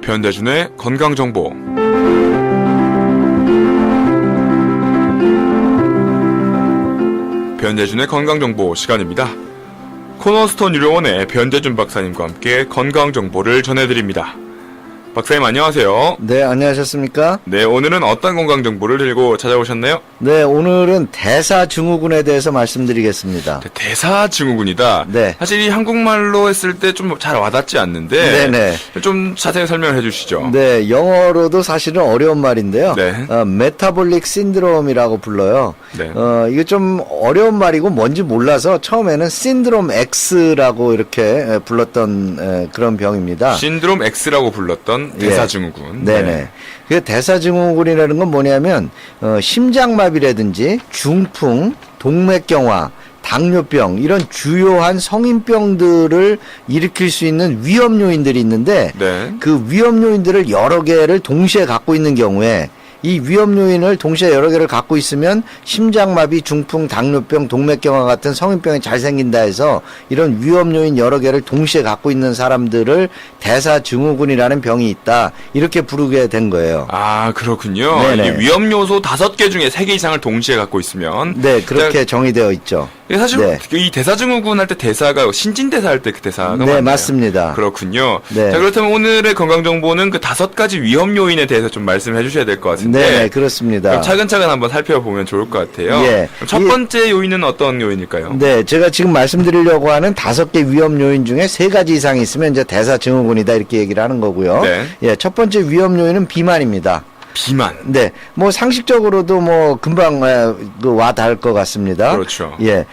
변대준의 건강정보. 변대준의 건강정보 시간입니다. 코너스톤 유료원의 변대준 박사님과 함께 건강정보를 전해드립니다. 박사님 안녕하세요. 네, 안녕하셨습니까? 네, 오늘은 어떤 건강정보를 들고 찾아오셨나요? 네, 오늘은 대사증후군에 대해서 말씀드리겠습니다. 대사증후군이다. 네. 사실 이 한국말로 했을 때 좀 잘 와닿지 않는데 네네. 좀 자세히 설명을 해주시죠. 네, 영어로도 사실은 어려운 말인데요. 네. 메타볼릭 신드롬이라고 불러요. 네. 이게 좀 어려운 말이고 뭔지 몰라서 처음에는 신드롬 X라고 이렇게 불렀던 그런 병입니다. 신드롬 X라고 불렀던 대사증후군. 네네. 네. 그 대사증후군이라는 건 뭐냐면 심장마비라든지 중풍, 동맥경화, 당뇨병 이런 주요한 성인병들을 일으킬 수 있는 위험 요인들이 있는데 네. 그 위험 요인들을 여러 개를 동시에 갖고 있는 경우에 이 위험 요인을 동시에 여러 개를 갖고 있으면 심장마비, 중풍, 당뇨병, 동맥경화 같은 성인병이 잘 생긴다 해서 이런 위험 요인 여러 개를 동시에 갖고 있는 사람들을 대사증후군이라는 병이 있다. 이렇게 부르게 된 거예요. 아, 그렇군요. 네네. 이게 위험 요소 5개 중에 3개 이상을 동시에 갖고 있으면 네, 그렇게 정의되어 있죠. 사실 네. 이 대사증후군 할 때 대사가 신진대사 할 때 그 대사가 네, 맞나요? 맞습니다. 그렇군요. 네. 자, 그렇다면 오늘의 건강정보는 그 5가지 위험 요인에 대해서 좀 말씀해 주셔야 될 것 같은데. 네, 그렇습니다. 그럼 차근차근 한번 살펴보면 좋을 것 같아요. 예. 그럼 첫 번째 요인은 어떤 요인일까요? 네, 제가 지금 말씀드리려고 하는 5개 위험 요인 중에 3가지 이상이 있으면 이제 대사증후군이다 이렇게 얘기를 하는 거고요. 네. 예, 첫 번째 위험 요인은 비만입니다. 비만. 네, 뭐 상식적으로도 뭐 금방 와 닿을 것 같습니다. 그렇죠. 예,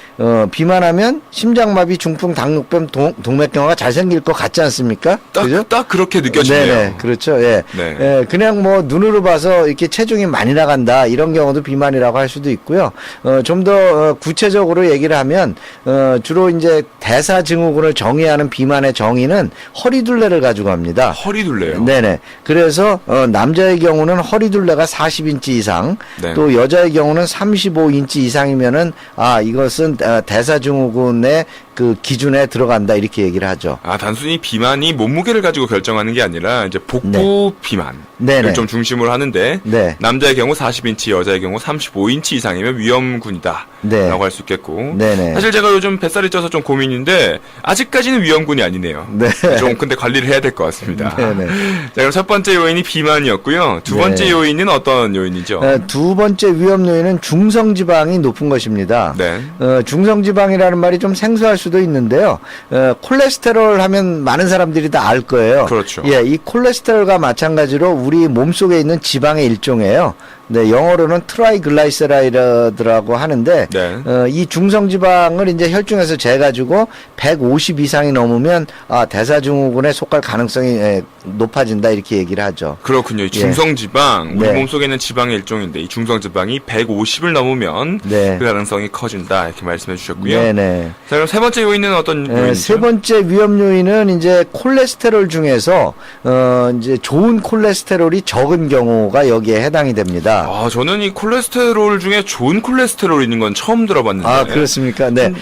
비만하면 심장마비, 중풍, 당뇨병, 동맥경화가 잘 생길 것 같지 않습니까? 그죠? 딱 그렇게 느껴지네요. 네네, 그렇죠. 예. 네. 예, 그냥 뭐 눈으로 봐서 이렇게 체중이 많이 나간다 이런 경우도 비만이라고 할 수도 있고요. 좀 더 구체적으로 얘기를 하면 주로 이제 대사증후군을 정의하는 비만의 정의는 허리둘레를 가지고 합니다. 허리둘레요. 네네. 그래서 남자의 경우는 허리둘레가 40인치 이상, 네. 또 여자의 경우는 35인치 이상이면은 이것은 대사증후군의 그 기준에 들어간다 이렇게 얘기를 하죠. 아, 단순히 비만이 몸무게를 가지고 결정하는 게 아니라 이제 복부 네. 비만을 네네. 좀 중심으로 하는데 네. 남자의 경우 40인치, 여자의 경우 35인치 이상이면 위험군이다 네. 라고 할 수 있겠고 네네. 사실 제가 요즘 뱃살이 쪄서 좀 고민인데 아직까지는 위험군이 아니네요. 네. 좀 근데 관리를 해야 될 것 같습니다. 네네. 자, 그럼 첫 번째 요인이 비만이었고요. 두 번째 네. 요인은 어떤 요인이죠? 두 번째 위험 요인은 중성지방이 높은 것입니다. 네. 중성지방이라는 말이 좀 생소할 수도 있는데요. 콜레스테롤 하면 많은 사람들이 다 알 거예요. 그렇죠. 예, 이 콜레스테롤과 마찬가지로 우리 몸속에 있는 지방의 일종이에요. 네, 영어로는 트라이글라이세라이드라고 하는데 네. 이 중성지방을 이제 혈중에서 재가지고 150 이상이 넘으면 대사증후군에 속할 가능성이 높아진다 이렇게 얘기를 하죠. 그렇군요. 이 중성지방, 우리 네. 몸속에 있는 지방의 일종인데 이 중성지방이 150을 넘으면 네. 그 가능성이 커진다 이렇게 말씀해 주셨고요. 네네. 자, 그럼 세 번째 요인은 어떤 요인이죠? 세 번째 위험 요인은 이제 콜레스테롤 중에서 이제 좋은 콜레스테롤이 적은 경우가 여기에 해당이 됩니다. 아, 저는 이 콜레스테롤 중에 좋은 콜레스테롤 있는 건 처음 들어봤는데. 그렇습니까? 네.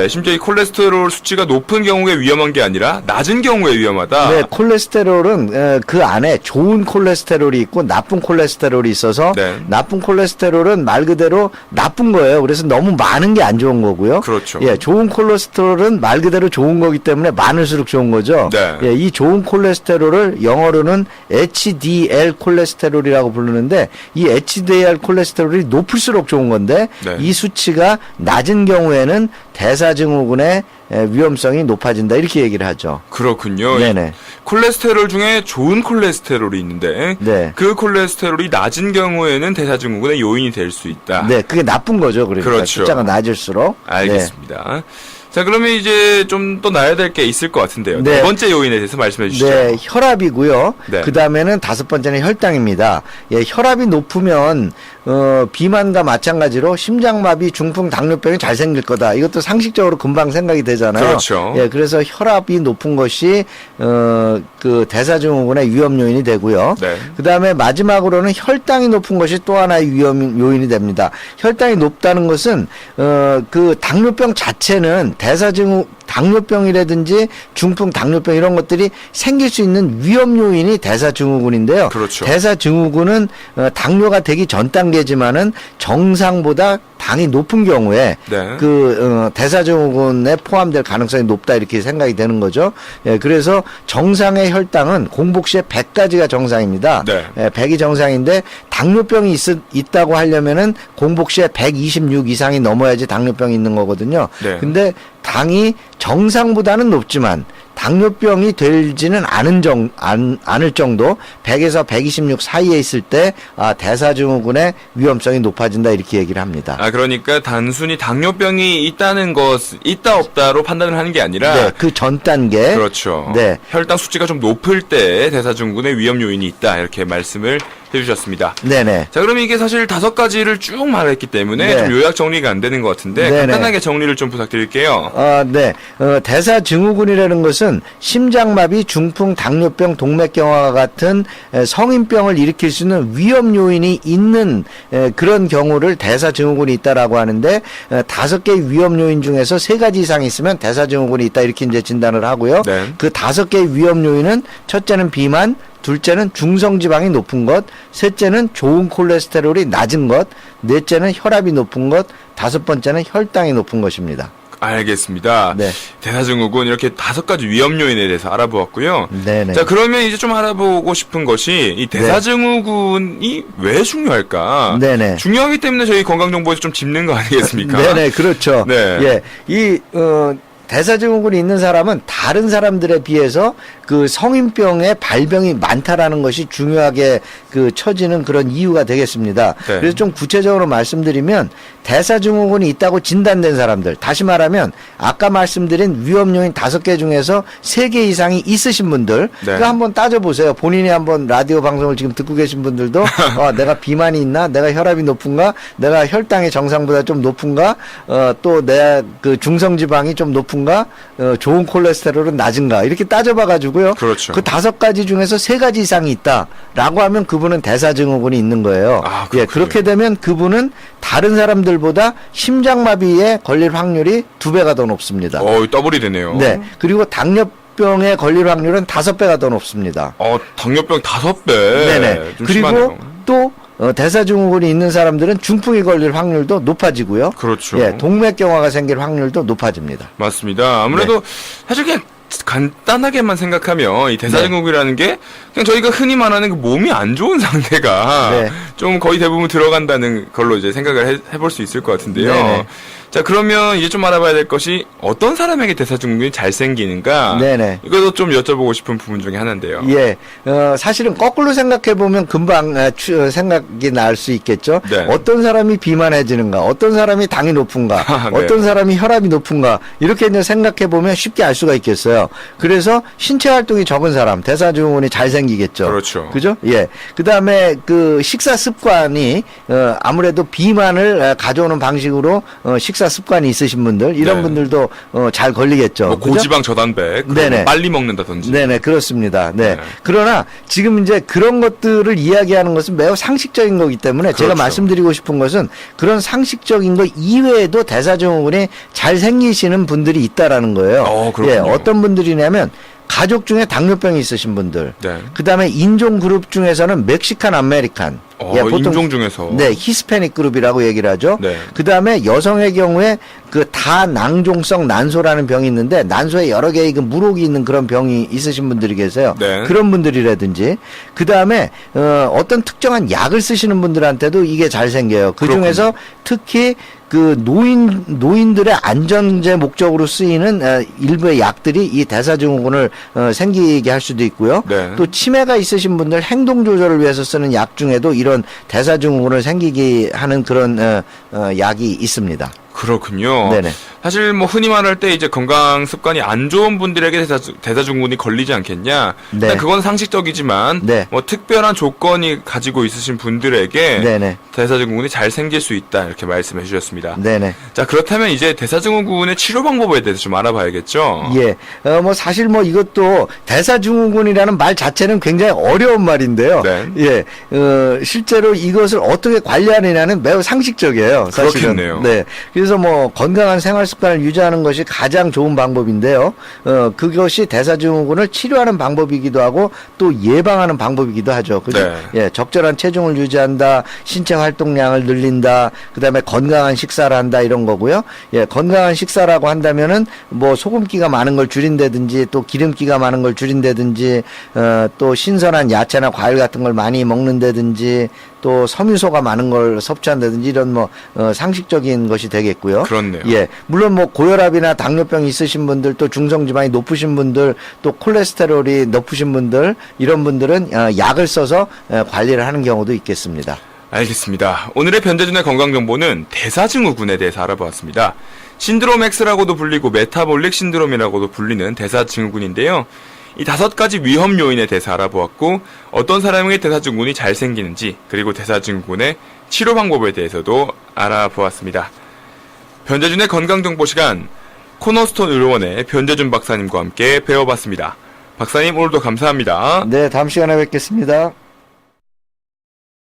심지어 이 콜레스테롤 수치가 높은 경우에 위험한 게 아니라 낮은 경우에 위험하다. 네, 콜레스테롤은 그 안에 좋은 콜레스테롤이 있고 나쁜 콜레스테롤이 있어서 네. 나쁜 콜레스테롤은 말 그대로 나쁜 거예요. 그래서 너무 많은 게 안 좋은 거고요. 그렇죠. 예, 좋은 콜레스테롤은 말 그대로 좋은 거기 때문에 많을수록 좋은 거죠. 네. 예, 이 좋은 콜레스테롤을 영어로는 HDL 콜레스테롤이라고 부르는데 이 HDL 콜레스테롤이 높을수록 좋은 건데 네. 이 수치가 낮은 경우에는 대사증후군의 위험성이 높아진다 이렇게 얘기를 하죠. 그렇군요. 네네. 콜레스테롤 중에 좋은 콜레스테롤이 있는데 네. 그 콜레스테롤이 낮은 경우에는 대사증후군의 요인이 될 수 있다. 네, 그게 나쁜 거죠. 그러니까 그렇죠. 숫자가 낮을수록. 알겠습니다. 자, 그러면 이제 좀 또 나야 될 게 있을 것 같은데요. 네. 네 번째 요인에 대해서 말씀해 주시죠. 네, 혈압이고요. 네. 그 다음에는 5번째는 혈당입니다. 예, 혈압이 높으면 비만과 마찬가지로 심장마비, 중풍, 당뇨병이 잘 생길 거다. 이것도 상식적으로 금방 생각이 되잖아요. 그렇죠. 예, 그래서 혈압이 높은 것이 그 대사증후군의 위험 요인이 되고요. 네. 그 다음에 마지막으로는 혈당이 높은 것이 또 하나의 위험 요인이 됩니다. 혈당이 높다는 것은 그 당뇨병 자체는 당뇨병이라든지 중풍 당뇨병 이런 것들이 생길 수 있는 위험 요인이 대사증후군인데요. 그렇죠. 대사증후군은 당뇨가 되기 전 단계지만은 정상보다 당이 높은 경우에 네. 대사증후군에 포함될 가능성이 높다 이렇게 생각이 되는 거죠. 예, 그래서 정상의 혈당은 공복 시에 100까지가 정상입니다. 네. 예, 100이 정상인데 당뇨병이 있다고 하려면은 공복 시에 126 이상이 넘어야지 당뇨병이 있는 거거든요. 네. 근데 당이 정상보다는 높지만 당뇨병이 되지는 않을 정도 100에서 126 사이에 있을 때 대사증후군의 위험성이 높아진다 이렇게 얘기를 합니다. 그러니까 단순히 당뇨병이 있다는 있다 없다로 판단을 하는 게 아니라 네, 그 전 단계. 그렇죠. 네. 혈당 수치가 좀 높을 때 대사증후군의 위험 요인이 있다 이렇게 말씀을 해주셨습니다. 네네. 자, 그러면 이게 사실 5가지를 쭉 말했기 때문에 네. 좀 요약 정리가 안 되는 것 같은데 네네. 간단하게 정리를 좀 부탁드릴게요. 네. 대사증후군이라는 것은 심장마비, 중풍, 당뇨병, 동맥경화와 같은 성인병을 일으킬 수 있는 위험 요인이 있는 그런 경우를 대사증후군이 있다라고 하는데 5개의 위험 요인 중에서 3가지 이상이 있으면 대사증후군이 있다 이렇게 이제 진단을 하고요. 네. 그 5개의 위험 요인은 첫째는 비만, 둘째는 중성지방이 높은 것, 셋째는 좋은 콜레스테롤이 낮은 것, 넷째는 혈압이 높은 것, 5번째는 혈당이 높은 것입니다. 알겠습니다. 네. 대사증후군 이렇게 5가지 위험 요인에 대해서 알아보았고요. 네네. 자, 그러면 이제 좀 알아보고 싶은 것이 이 대사증후군이 왜 중요할까? 네네. 중요하기 때문에 저희 건강정보에서 좀 짚는 거 아니겠습니까? 네네, 그렇죠. 네. 예. 대사증후군이 있는 사람은 다른 사람들에 비해서 그 성인병의 발병이 많다라는 것이 중요하게 처지는 그런 이유가 되겠습니다. 네. 그래서 좀 구체적으로 말씀드리면 대사증후군이 있다고 진단된 사람들, 다시 말하면 아까 말씀드린 위험 요인 5개 중에서 3개 이상이 있으신 분들, 네. 그거 한번 따져보세요. 본인이 한번 라디오 방송을 지금 듣고 계신 분들도 내가 비만이 있나, 내가 혈압이 높은가, 내가 혈당이 정상보다 좀 높은가, 또 내가 그 중성지방이 좀 높은가, 좋은 콜레스테롤은 낮은가 이렇게 따져봐가지고요. 그렇죠. 그 5가지 중에서 3가지 이상이 있다라고 하면 그분은 대사증후군이 있는 거예요. 그렇군요. 그렇게 되면 그분은 다른 사람들보다 심장마비에 걸릴 확률이 2배가 더 높습니다. 더블이 되네요. 네. 그리고 당뇨병에 걸릴 확률은 5배가 더 높습니다. 당뇨병 5배. 네네. 좀 그리고 심하네요. 또 대사증후군이 있는 사람들은 중풍이 걸릴 확률도 높아지고요. 그렇죠. 예, 동맥경화가 생길 확률도 높아집니다. 맞습니다. 아무래도 사실 그냥 간단하게만 생각하면 이 대사증후군이라는 게 그냥 저희가 흔히 말하는 그 몸이 안 좋은 상태가 네. 좀 거의 대부분 들어간다는 걸로 이제 생각을 해볼 수 있을 것 같은데요. 네네. 자, 그러면 이제 좀 알아봐야 될 것이 어떤 사람에게 대사증후군이 잘 생기는가? 네네. 이것도 좀 여쭤보고 싶은 부분 중에 하나인데요. 예, 사실은 거꾸로 생각해 보면 금방 생각이 날 수 있겠죠. 네. 어떤 사람이 비만해지는가, 어떤 사람이 당이 높은가, 네. 어떤 사람이 혈압이 높은가 이렇게 이제 생각해 보면 쉽게 알 수가 있겠어요. 그래서 신체 활동이 적은 사람 대사증후군이 잘 생기겠죠. 그렇죠. 그죠? 예. 그 다음에 그 식사 습관이 아무래도 비만을 가져오는 방식으로 식사 습관이 있으신 분들 이런 네. 분들도 잘 걸리겠죠. 그죠? 고지방 저단백, 네네. 빨리 먹는다든지. 네네, 그렇습니다. 네. 네. 그러나 지금 이제 그런 것들을 이야기하는 것은 매우 상식적인 거기 때문에 제가 그렇죠. 말씀드리고 싶은 것은 그런 상식적인 것 이외에도 대사증후군이 잘 생기시는 분들이 있다라는 거예요. 그렇군요. 예, 어떤 분들이냐면 가족 중에 당뇨병이 있으신 분들, 네. 그 다음에 인종 그룹 중에서는 멕시칸 아메리칸, 인종 중에서. 네, 히스패닉 그룹이라고 얘기를 하죠. 네. 그 다음에 여성의 경우에 그 다낭종성 난소라는 병이 있는데 난소에 여러 개의 그 물혹이 있는 그런 병이 있으신 분들이 계세요. 네. 그런 분들이라든지 그 다음에 어떤 특정한 약을 쓰시는 분들한테도 이게 잘 생겨요. 그 중에서 특히 그 노인들의 안전제 목적으로 쓰이는 일부의 약들이 이 대사증후군을 생기게 할 수도 있고요. 네. 또 치매가 있으신 분들 행동 조절을 위해서 쓰는 약 중에도 이런 대사증후군을 생기게 하는 그런 약이 있습니다. 그렇군요. 네네. 사실 뭐 흔히 말할 때 이제 건강 습관이 안 좋은 분들에게 대사증후군이 걸리지 않겠냐. 네. 일단 그건 상식적이지만 네. 뭐 특별한 조건이 가지고 있으신 분들에게 네네. 대사증후군이 잘 생길 수 있다 이렇게 말씀해 주셨습니다. 네네. 자, 그렇다면 이제 대사증후군의 치료 방법에 대해서 좀 알아봐야겠죠. 예. 뭐 사실 뭐 이것도 대사증후군이라는 말 자체는 굉장히 어려운 말인데요. 네. 예. 실제로 이것을 어떻게 관리하느냐는 매우 상식적이에요. 사실은. 그렇겠네요. 네. 그래서 뭐 건강한 생활 습관을 유지하는 것이 가장 좋은 방법인데요. 그것이 대사증후군을 치료하는 방법이기도 하고 또 예방하는 방법이기도 하죠. 그죠? 네. 예, 적절한 체중을 유지한다, 신체 활동량을 늘린다, 그다음에 건강한 식사를 한다 이런 거고요. 예, 건강한 식사라고 한다면은 뭐 소금기가 많은 걸 줄인다든지 또 기름기가 많은 걸 줄인다든지 또 신선한 야채나 과일 같은 걸 많이 먹는다든지 또 섬유소가 많은 걸 섭취한다든지 이런 뭐 상식적인 것이 되겠고요. 그렇네요. 예, 물론 뭐 고혈압이나 당뇨병 있으신 분들 또 중성지방이 높으신 분들 또 콜레스테롤이 높으신 분들 이런 분들은 약을 써서 관리를 하는 경우도 있겠습니다. 알겠습니다. 오늘의 변재준의 건강정보는 대사증후군에 대해서 알아보았습니다. 신드롬 X라고도 불리고 메타볼릭 신드롬이라고도 불리는 대사증후군인데요. 이 5가지 위험 요인에 대해서 알아보았고 어떤 사람에게 대사증후군이 잘 생기는지 그리고 대사증후군의 치료 방법에 대해서도 알아보았습니다. 변재준의 건강정보 시간 코너스톤 의료원의 변재준 박사님과 함께 배워봤습니다. 박사님 오늘도 감사합니다. 네, 다음 시간에 뵙겠습니다.